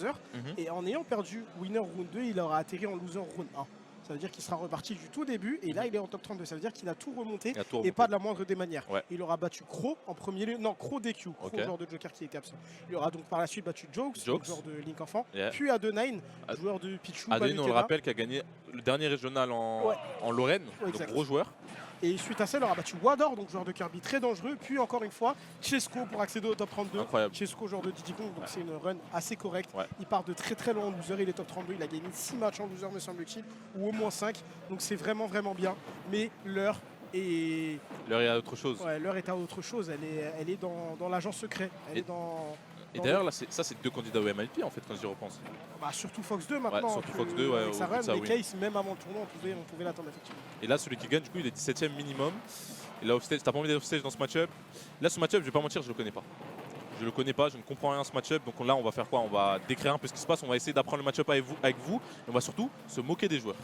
loser. Et en ayant perdu winner round 2, il aura atterri en loser round 1. Ça veut dire qu'il sera reparti du tout début et là il est en top 32. Ça veut dire qu'il a tout remonté et pas de la moindre des manières. Il aura battu Crow en premier lieu. Non, Crow DQ, Crow joueur de Joker qui était absent. Il aura donc par la suite battu Jokes, joueur de Link Enfant. Puis Adenine, joueur de Pichu. Adenine, on le rappelle, qui a gagné le dernier régional en Lorraine. Donc gros joueur. Et suite à ça, il aura battu Wador, donc joueur de Kirby très dangereux. Puis encore une fois, Chesco pour accéder au top 32. Incroyable. Chesco, joueur de Diddy Kong, donc c'est une run assez correcte. Il part de très très loin en loser, il est top 32. Il a gagné 6 matchs en loser, me semble-t-il, ou au moins 5. Donc c'est vraiment vraiment bien. Mais l'heure est... L'heure est à autre chose. Ouais, l'heure est à autre chose. Elle est dans l'agent secret. Elle est dans... Et d'ailleurs, là, ça, c'est 2 candidats au MIP en fait, quand j'y repense. Bah, surtout Fox 2 maintenant. Ouais, surtout Fox 2, ouais. Avec sa run, les Case, même avant le tournoi, on pouvait l'attendre effectivement. Et là, celui qui gagne, du coup, il est 17ème minimum. Et là, t'as pas envie d'être offstage dans ce match-up. Là, ce match-up, je vais pas mentir, je le connais pas. Je le connais pas, je ne comprends rien à ce match-up. Donc là, on va faire quoi? On va décrire un peu ce qui se passe. On va essayer d'apprendre le match-up avec vous. Et on va surtout se moquer des joueurs.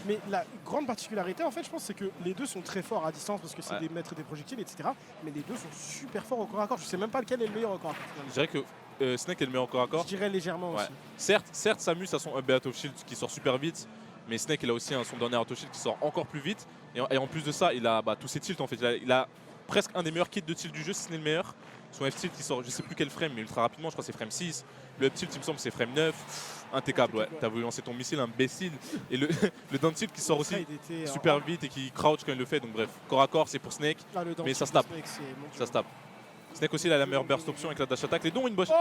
Mais la grande particularité, en fait, je pense, c'est que les deux sont très forts à distance parce que c'est des maîtres des projectiles, etc. Mais les deux sont super forts au corps à corps. Je sais même pas lequel est le meilleur au corps à corps. Je dirais que Snake est le meilleur corps à corps. Je dirais légèrement aussi. Certes, Samus a son up out of shield qui sort super vite. Mais Snake, il a aussi son dernier out of shield qui sort encore plus vite. Et en plus de ça, il a tous ses tilts en fait. Il a presque un des meilleurs kits de tilt du jeu, si ce n'est le meilleur. Son F-tilt qui sort, je sais plus quel frame, mais ultra rapidement, je crois que c'est frame 6. Le up-tilt, il me semble, c'est frame 9. Impeccable, ouais. T'as voulu lancer ton missile, imbécile. Et le down-tilt qui sort aussi super vite et qui crouch quand il le fait. Donc bref, corps à corps, c'est pour Snake. Mais ça se tape. Ça se tape. Snake aussi, il a la meilleure burst option avec la dash attack. Les dons, une bosse.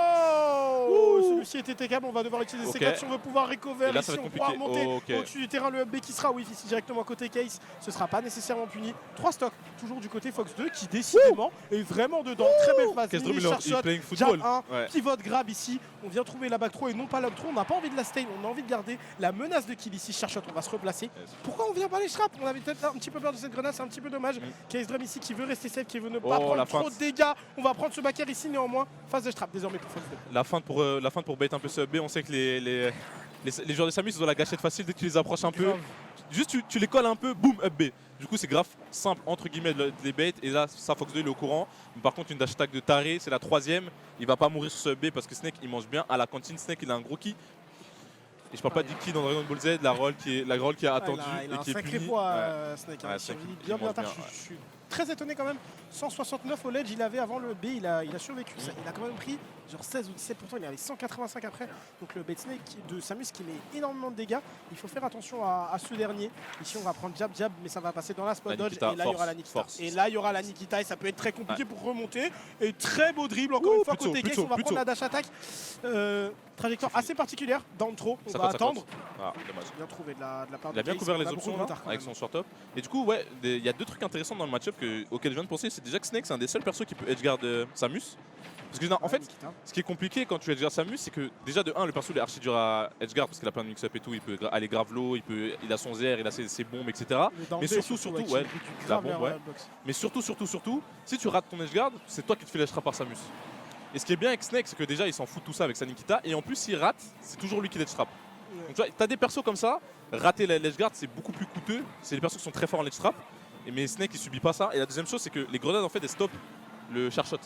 Oh, celui-ci était TKB, on va devoir utiliser ses 4 si on veut pouvoir recover. Là, ici, on pourra remonter au-dessus du terrain. Le up B qui sera ici directement côté Case, ce sera pas nécessairement puni. 3 stocks, toujours du côté Fox 2 qui décidément est vraiment dedans. Très belle phase. Case Drum, il est playing football. Jab 1, pivot grab ici. On vient trouver la back throw et non pas l'up throw. On n'a pas envie de la stain, on a envie de garder la menace de kill ici. Charshot, on va se replacer. Pourquoi on vient pas les strap? On avait peut-être un petit peu peur de cette grenade, c'est un petit peu dommage. Case Drum ici qui veut rester safe, qui veut ne pas prendre trop de dégâts. On va prendre ce backer ici néanmoins. Phase de strap désormais pour Fox 2. La fin pour bait un peu ce up B. On sait que les joueurs de Samus, ils ont la gâchette facile dès que tu les approches un peu. Juste tu les colles un peu, boum, up B. Du coup, c'est grave simple entre guillemets de les bait. Et là, ça, Fox 2 il est au courant. Mais par contre, une dash attack de taré, c'est la 3ème. Il va pas mourir sur ce up B parce que Snake il mange bien. À la cantine, Snake il a un gros ki. Et je parle pas du ki dans Dragon Ball Z, la roll qui est attendue et qui est punie. Il a un sacré poids, Snake. Bien tard. Je suis très étonné quand même. 169 au ledge, il avait avant le B, il a survécu. Il a quand même pris genre 16 ou 17%, il avait 185 après. Donc le bait Snake de Samus qui met énormément de dégâts. Il faut faire attention à ce dernier. Ici on va prendre jab, mais ça va passer dans la spot dodge. Et là il y aura la Nikita. Et là il y aura la Nikita et ça peut être très compliqué pour remonter. Et très beau dribble encore une fois côté Case. On va prendre la dash attack. Trajectoire assez particulière, down throw. On va attendre. Dommage. Bien trouvé de la part il a bien couvert les options avec son short top. Et du coup, ouais, il y a 2 trucs intéressants dans le match-up auxquels je viens de penser. C'est déjà que Snake, c'est un des seuls persos qui peut edgeguard Samus. Parce que en fait, ce qui est compliqué quand tu edgeguard Samus, c'est que déjà de 1, le perso il est archi dur à edgeguard parce qu'il a plein de mix-up et tout. Il peut aller grave low, il a son ZR, il a ses bombes, etc. Mais surtout, ouais, la bombe, ouais. Mais surtout, si tu rates ton edgeguard, c'est toi qui te fais lâchera par Samus. Et ce qui est bien avec Snake, c'est que déjà il s'en fout de tout ça avec sa Nikita. Et en plus, s'il rate, c'est toujours lui qui ledge trap. Donc tu vois, t'as des persos comme ça, rater la ledge guard c'est beaucoup plus coûteux. C'est des persos qui sont très forts en ledge trap. Mais Snake il subit pas ça. Et la deuxième chose c'est que les grenades en fait elles stoppent le charshot.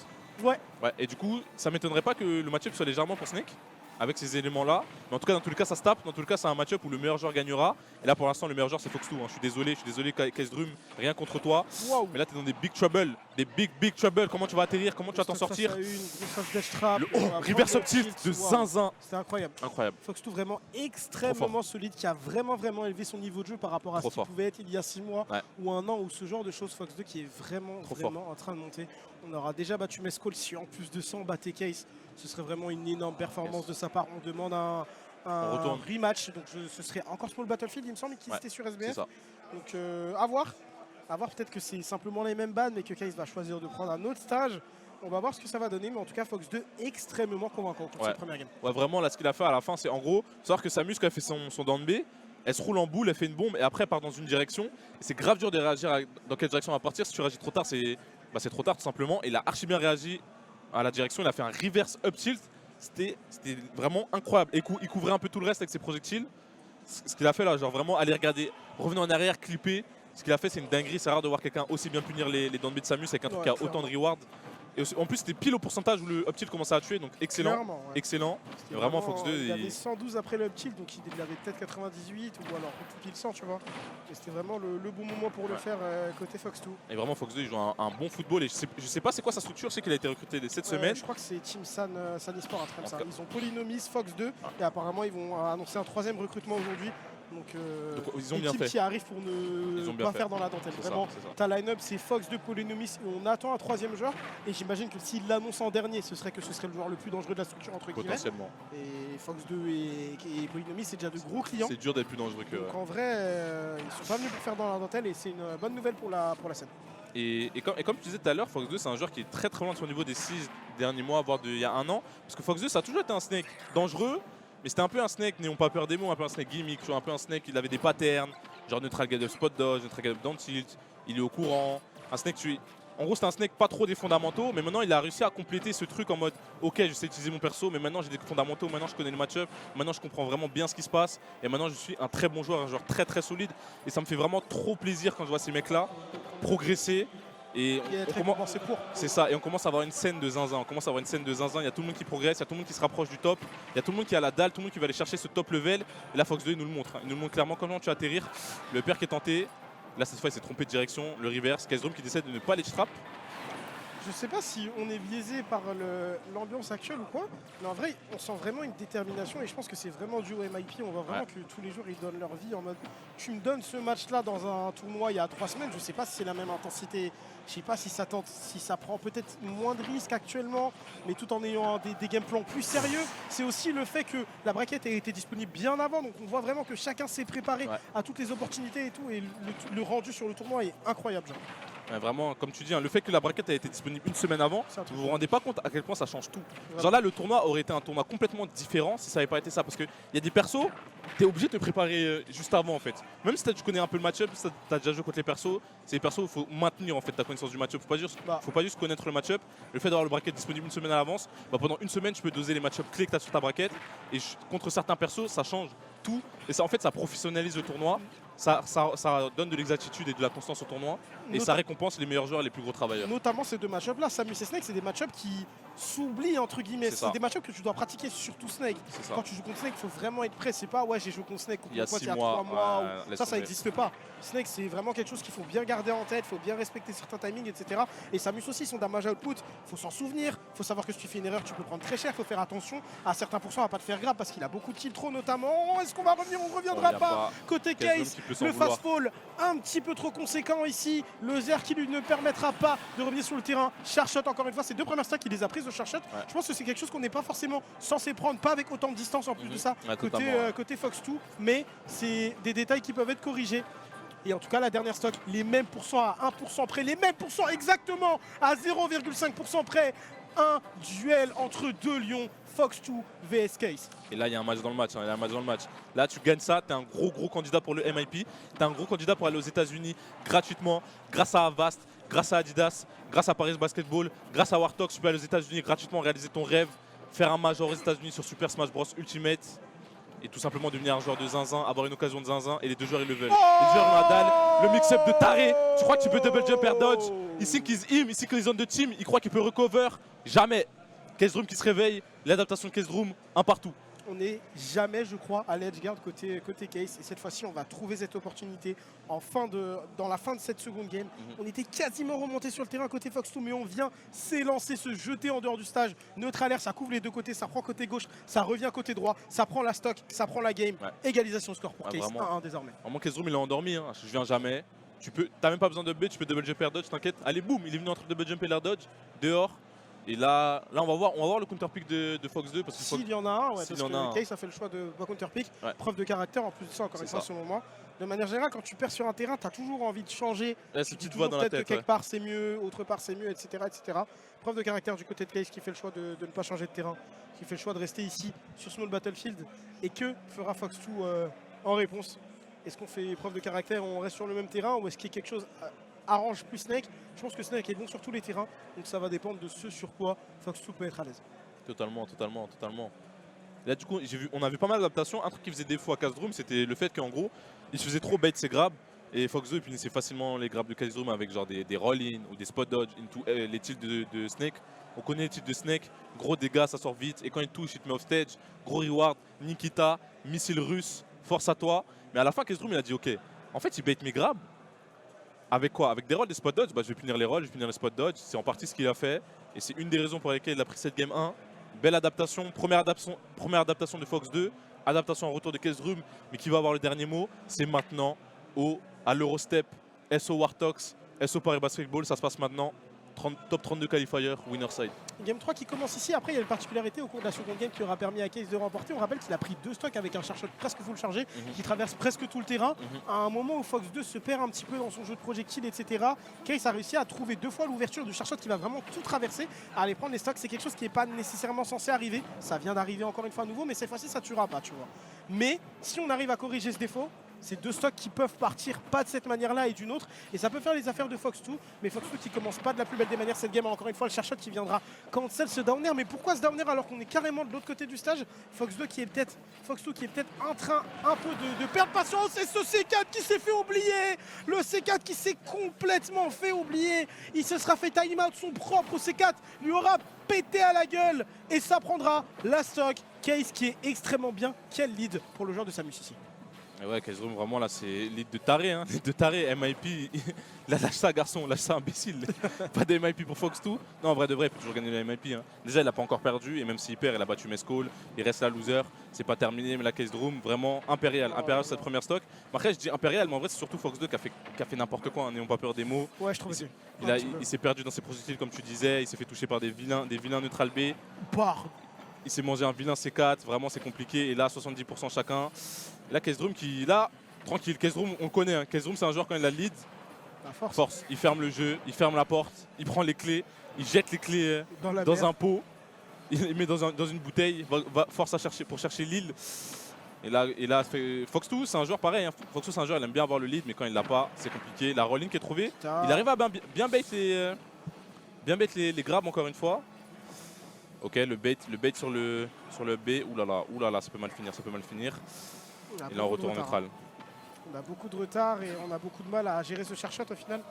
Ouais. Et du coup ça m'étonnerait pas que le match-up soit légèrement pour Snake avec ces éléments là. Mais en tout cas dans tous les cas ça se tape. Dans tous les cas c'est un match-up où le meilleur joueur gagnera. Et là pour l'instant le meilleur joueur c'est Fox 2. Je suis désolé Case Drum, rien contre toi. Mais là t'es dans des big trouble. Des big trouble. Comment tu vas atterrir? Comment tu vas t'en sortir? Le reverse up tilt de zinzin. C'est incroyable. Fox 2 vraiment extrêmement solide, qui a vraiment élevé son niveau de jeu par rapport à ce qu'il pouvait être il y a 6 mois ou un an, ou ce genre de choses. Fox 2 qui est vraiment en train de monter. On aura déjà battu Mescall. Si en plus de ça on battait Case, ce serait vraiment une énorme performance de sa part. On demande un rematch, donc ce serait encore Small Battlefield, il me semble qu'il était sur SBF. Donc à voir peut-être que c'est simplement les mêmes bannes, mais que Case va choisir de prendre un autre stage. On va voir ce que ça va donner, mais en tout cas Fox 2 extrêmement convaincant pour cette première game. Ouais, vraiment là ce qu'il a fait à la fin, c'est en gros savoir que Samus quand elle fait son down B, elle se roule en boule, elle fait une bombe et après elle part dans une direction. C'est grave dur de réagir dans quelle direction elle va partir. Si tu réagis trop tard, c'est trop tard tout simplement. Et il a archi bien réagi à la direction, il a fait un reverse up tilt. C'était vraiment incroyable. Et il couvrait un peu tout le reste avec ses projectiles. Ce qu'il a fait là, genre vraiment aller regarder, revenir en arrière, clipper. Ce qu'il a fait, c'est une dinguerie. C'est rare de voir quelqu'un aussi bien punir les down B de Samus avec un truc qui a autant de reward. Et en plus, c'était pile au pourcentage où le up tilt commençait à tuer, donc excellent. Clairement, ouais. Excellent. Et vraiment, Fox 2. Il avait 112 après le up tilt, donc il avait peut-être 98 ou alors tout pile 100, tu vois. Et c'était vraiment le bon moment pour le faire côté Fox 2. Et vraiment, Fox 2, il joue un bon football. Et je sais pas c'est quoi sa structure, je sais qu'il a été recruté cette semaine. Je crois que c'est Team San Esport, un truc comme ça. Ils ont Polynomis, Fox 2, et apparemment, ils vont annoncer un 3e recrutement aujourd'hui. Donc ils ont bien fait. Qui arrive pour ne pas faire dans la dentelle. Vraiment, ta line-up c'est Fox 2, Polynomis, et on attend un 3e joueur. Et j'imagine que s'il l'annonce en dernier, ce serait le joueur le plus dangereux de la structure entre guillemets. Potentiellement. Et Fox 2 et Polynomis, c'est déjà de gros clients. C'est dur d'être plus dangereux que. Donc en vrai, ils sont pas venus pour faire dans la dentelle et c'est une bonne nouvelle pour la scène. Et comme tu disais tout à l'heure, Fox 2 c'est un joueur qui est très loin de son niveau des 6 derniers mois, voire il y a un an. Parce que Fox 2 ça a toujours été un snake dangereux. Mais c'était un peu un snake, n'ayons pas peur des mots, un peu un snake gimmick, un peu un snake, il avait des patterns, genre neutral get up spot dodge, neutral get up down tilt, il est au courant. Un snake, en gros, c'était un snake pas trop des fondamentaux, mais maintenant il a réussi à compléter ce truc en mode ok, je sais utiliser mon perso, mais maintenant j'ai des fondamentaux, maintenant je connais le match-up, maintenant je comprends vraiment bien ce qui se passe, et maintenant je suis un très bon joueur, un joueur très solide, et ça me fait vraiment trop plaisir quand je vois ces mecs-là progresser. Et c'est ça, et on commence à avoir une scène de zinzin. Il y a tout le monde qui progresse, il y a tout le monde qui se rapproche du top, il y a tout le monde qui a la dalle, tout le monde qui va aller chercher ce top level. Et là, Fox 2 il nous le montre. Il nous le montre clairement comment tu vas atterrir. Le père qui est tenté, là cette fois il s'est trompé de direction, le reverse, Kazdrum qui décide de ne pas aller trap. Je sais pas si on est biaisé par l'ambiance actuelle ou quoi, mais en vrai, on sent vraiment une détermination et je pense que c'est vraiment dû au MIP. On voit vraiment que tous les jours, ils donnent leur vie en mode tu me donnes ce match-là dans un tournoi il y a 3 semaines, je sais pas si c'est la même intensité, je sais pas si ça prend peut-être moins de risques actuellement, mais tout en ayant des game plans plus sérieux. C'est aussi le fait que la braquette a été disponible bien avant, donc on voit vraiment que chacun s'est préparé à toutes les opportunités et tout, et le rendu sur le tournoi est incroyable. Vraiment, comme tu dis, le fait que la braquette a été disponible une semaine avant, vous vous rendez pas compte à quel point ça change tout. Genre là, le tournoi aurait été un tournoi complètement différent si ça n'avait pas été ça. Parce qu'il y a des persos, tu es obligé de te préparer juste avant en fait. Même si tu connais un peu le match-up, si tu as déjà joué contre les persos, c'est des persos où il faut maintenir en fait ta connaissance du match-up. Faut pas juste connaître le match-up. Le fait d'avoir le braquette disponible une semaine à l'avance, pendant une semaine, tu peux doser les match-up clés que tu as sur ta braquette. Et contre certains persos, ça change tout. Et ça, en fait, ça professionnalise le tournoi. Ça donne de l'exactitude et de la constance au tournoi et ça récompense les meilleurs joueurs, les plus gros travailleurs. Notamment ces deux match-ups là, Samus et Snake, c'est des match-ups qui s'oublient entre guillemets. C'est des match-ups que tu dois pratiquer, surtout Snake. Quand tu joues contre Snake, il faut vraiment être prêt. C'est pas ouais, j'ai joué contre Snake contre mon pote il y a 3 mois. Ça n'existe pas. Snake, c'est vraiment quelque chose qu'il faut bien garder en tête, il faut bien respecter certains timings, etc. Et Samus aussi, son damage output, il faut s'en souvenir. Il faut savoir que si tu fais une erreur, tu peux prendre très cher. Il faut faire attention à certains pourcents à pas te faire grave parce qu'il a beaucoup de kills trop notamment. Est-ce qu'on va revenir? On reviendra pas. Côté Case, le fast fall un petit peu trop conséquent ici. Le Zer qui lui ne permettra pas de revenir sur le terrain. Charshot encore une fois, ces 2 premières stacks il les a prises de Charshot. Je pense que c'est quelque chose qu'on n'est pas forcément censé prendre, pas avec autant de distance en plus de ça côté Fox 2, mais c'est des détails qui peuvent être corrigés. Et en tout cas la dernière stock, les mêmes pourcents à 1% près, les mêmes pourcents exactement à 0,5% près. Un duel entre 2 lions, Fox 2 vs Case. Et là il y a un match dans le match, Là tu gagnes ça, tu es un gros candidat pour le MIP, tu es un gros candidat pour aller aux États-Unis gratuitement, grâce à Avast, grâce à Adidas, grâce à Paris Basketball, grâce à Warthog, tu peux aller aux États-Unis gratuitement, réaliser ton rêve, faire un major aux États-Unis sur Super Smash Bros Ultimate et tout simplement devenir un joueur de zinzin, avoir une occasion de zinzin et les 2 joueurs ils le veulent. Les joueurs ont la dalle, le mix-up de taré, tu crois que tu peux double jump air dodge, il think he's him, il think he's on the team, il croit qu'il peut recover, jamais. Kazdrum qui se réveille, l'adaptation de Kazdrum, un partout. On n'est jamais, je crois, à l'edgeguard côté Case. Et cette fois-ci, on va trouver cette opportunité dans la fin de cette seconde game. On était quasiment remonté sur le terrain côté Fox 2, mais on vient s'élancer, se jeter en dehors du stage. Neutral air, ça couvre les 2 côtés, ça prend côté gauche, ça revient côté droit, ça prend la stock, ça prend la game. Égalisation score pour Case, 1-1 désormais. Vraiment, Kazdrum, il est endormi, je viens jamais. T'as même pas besoin de B, tu peux double jump air dodge, t'inquiète. Allez, boum, il est venu entre double jump et air dodge, dehors. Et là on va voir le counter pick de Fox 2 parce que s'il y en a un, parce que Case a fait le choix de counter pick, preuve de caractère en plus de ça encore une fois selon moi. De manière générale, quand tu perds sur un terrain, tu as toujours envie de changer. Tu te vois dans la tête, que quelque part c'est mieux, autre part c'est mieux, etc., etc. Preuve de caractère du côté de Case qui fait le choix de ne pas changer de terrain, qui fait le choix de rester ici sur Small Battlefield. Et que fera Fox 2 en réponse? Est-ce qu'on fait preuve de caractère, on reste sur le même terrain ou est-ce qu'il y a quelque chose arrange plus Snake? Je pense que Snake est bon sur tous les terrains, donc ça va dépendre de ce sur quoi Fox 2 peut être à l'aise. Totalement. Là du coup, on avait pas mal d'adaptations. Un truc qui faisait défaut à Kazdrum, c'était le fait qu'en gros, il se faisait trop bait ses grabs. Et Fox 2 punissait facilement les grabs de Kaizrum avec genre des roll-in ou des spot dodge into les tilts de Snake. On connaît les tilts de Snake, gros dégâts, ça sort vite. Et quand il touche, il te met off stage. Gros reward, Nikita, missile russe, force à toi. Mais à la fin, Kaizrum il a dit ok, en fait il bait mes grabs. Avec quoi? Avec des rolls, des spot dodge, bah, je vais punir les rolls, je vais punir les spot dodge. C'est en partie ce qu'il a fait. Et c'est une des raisons pour lesquelles il a pris cette game 1. Belle adaptation, première adaptation de Fox 2. Adaptation en retour de Kaizrum, mais qui va avoir le dernier mot. C'est maintenant à l'Eurostep, SO Wartox, SO Paris Basketball. Ça se passe maintenant. Top 32 qualifier, winner side. Game 3 qui commence ici. Après, il y a une particularité au cours de la seconde game qui aura permis à Case de remporter. On rappelle qu'il a pris 2 stocks avec un charshot presque full chargé qui traverse presque tout le terrain. À un moment où Fox 2 se perd un petit peu dans son jeu de projectiles, etc. Case a réussi à trouver 2 fois l'ouverture du charshot qui va vraiment tout traverser, à aller prendre les stocks. C'est quelque chose qui n'est pas nécessairement censé arriver. Ça vient d'arriver encore une fois à nouveau, mais cette fois-ci, ça ne tuera pas, tu vois. Mais si on arrive à corriger ce défaut, c'est 2 stocks qui peuvent partir pas de cette manière-là et d'une autre. Et ça peut faire les affaires de Fox 2. Mais Fox 2 qui commence pas de la plus belle des manières cette game. Encore une fois, le charshot qui viendra cancel ce downer. Mais pourquoi ce downer alors qu'on est carrément de l'autre côté du stage? Fox 2 qui est peut-être en train un peu de perdre patience. Et ce C4 qui s'est fait oublier. Le C4 qui s'est complètement fait oublier. Il se sera fait time out. Son propre C4 lui aura pété à la gueule. Et ça prendra la stock. Case qui est extrêmement bien. Quel lead pour le joueur de Samus ici. Et ouais, Kaizrum, vraiment là, c'est lead de taré. Hein. Lead de taré, MIP, là, lâche ça, garçon, lâche ça, imbécile. Pas de MIP pour Fox 2. Non, en vrai de vrai, il peut toujours gagner le MIP. Hein. Déjà, il n'a pas encore perdu, et même s'il perd, il a battu Mescall. Il reste là, loser. C'est pas terminé, mais la Kaizrum, vraiment impérial. Impérial, c'est cette première stock. Après, je dis impérial, mais en vrai, c'est surtout Fox 2 qui a fait n'importe quoi, hein, n'ayons pas peur des mots. Ouais, je trouve aussi. Il s'est perdu dans ses projectiles, comme tu disais. Il s'est fait toucher par des vilains neutral B. Il s'est mangé un vilain C4, vraiment c'est compliqué. Et là, 70% chacun. Là, Kaizrum qui, là, tranquille. Kaizrum, on le connaît. Hein. Kaizrum, c'est un joueur quand il a le lead. Force. Il ferme le jeu, il ferme la porte, il prend les clés, il jette les clés dans un pot, il les met dans une bouteille, force pour chercher l'île. Et là, Fox 2, c'est un joueur pareil. Hein. Fox 2, c'est un joueur, il aime bien avoir le lead, mais quand il l'a pas, c'est compliqué. La rolling qui est trouvée, il arrive à bien bait les grabs encore une fois. Ok, le bait sur le B, oulala, ça peut mal finir, Il est en retour neutral. On a beaucoup de retard et on a beaucoup de mal à gérer ce charshot au final.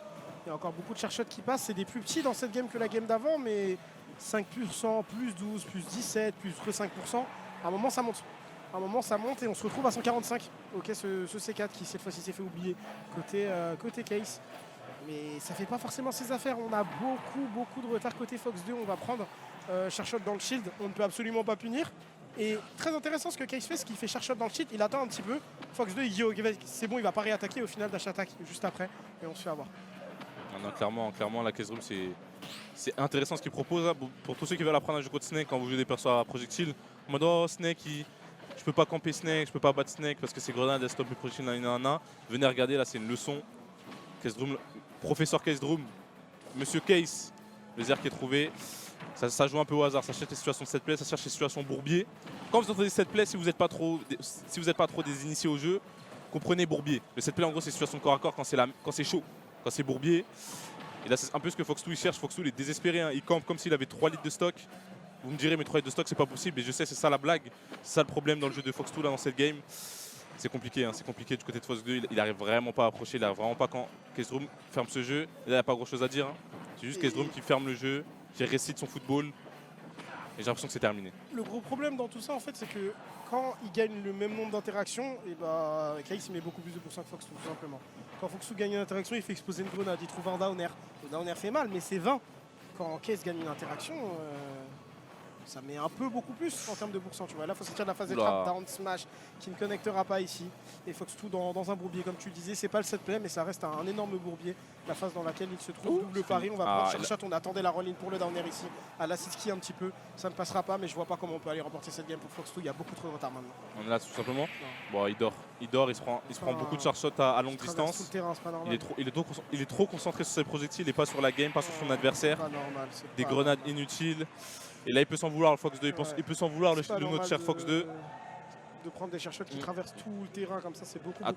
Il y a encore beaucoup de charshot qui passent. C'est des plus petits dans cette game que la game d'avant, mais 5%, plus 12, plus 17, plus 5%. À un moment, ça monte. Et on se retrouve à 145. Ok, ce C4 qui cette fois-ci s'est fait oublier côté Case. Mais ça fait pas forcément ses affaires. On a beaucoup de retard côté Fox 2. On va prendre charshot dans le shield. On ne peut absolument pas punir. Et très intéressant ce que Case fait, ce qu'il fait charshot dans le shield. Il attend un petit peu. Fox 2, il dit c'est bon, il va pas réattaquer. Au final, dash attaque juste après. Et on se fait avoir. Non, clairement, la Kaizrum, c'est intéressant ce qu'il propose. Hein, pour tous ceux qui veulent apprendre à jouer contre Snake quand vous jouez des persos à projectiles. En mode, oh, Snake, je peux pas camper Snake, je peux pas battre Snake parce que c'est grenade, elle stop les projectiles, Venez regarder, là, c'est une leçon. Kaizrum, professeur Kaizrum, Monsieur Case, le zère qui est trouvé. Ça joue un peu au hasard, ça cherche les situations de set play, ça cherche les situations bourbier. Quand vous entendez set play, si vous n'êtes pas trop des initiés au jeu, comprenez bourbier. Le set play en gros c'est situation corps à corps quand c'est chaud, quand c'est bourbier. Et là c'est un peu ce que Fox 2 il cherche. Fox 2 il est désespéré, hein. Il campe comme s'il avait 3 litres de stock. Vous me direz mais 3 litres de stock c'est pas possible, et je sais c'est ça la blague. C'est ça le problème dans le jeu de Fox 2 là dans cette game. C'est compliqué, hein. C'est compliqué du côté de Fox 2, il arrive vraiment pas à approcher, il arrive vraiment pas quand Kaizrum ferme ce jeu. Et là il n'y a pas grand chose à dire, hein. C'est juste Kaizrum qui ferme le jeu, qui récite son football. Et j'ai l'impression que c'est terminé. Le gros problème dans tout ça, en fait, c'est que quand il gagne le même nombre d'interactions, et bah, Case met beaucoup plus de pourcents que Fox 2, tout simplement. Quand Fox 2 gagne une interaction, il fait exploser une grenade, il trouve un downer. Le downer fait mal, mais c'est 20. Quand Case gagne une interaction, ça met un peu beaucoup plus en termes de pourcents. Tu vois. Là, il faut sortir de la phase de trap, down smash, qui ne connectera pas ici. Et Fox 2 dans un bourbier, comme tu le disais, c'est pas le set play, mais ça reste un énorme bourbier. La phase dans laquelle il se trouve, double pari, on va prendre charshot, on attendait la roll-in pour le downer ici, à l'acid ski un petit peu, ça ne passera pas, mais je vois pas comment on peut aller remporter cette game pour Fox 2, il y a beaucoup trop de retard maintenant. On est là tout simplement. Bon, il dort, il se prend beaucoup de charshot à longue distance. Tout le terrain, pas normal. Il est trop concentré sur ses projectiles et pas sur la game, pas sur son adversaire. Des grenades inutiles. Et là il peut s'en vouloir le Fox 2, il peut s'en vouloir notre cher Fox 2. De prendre des chercheurs qui traversent tout le terrain comme ça, c'est beaucoup de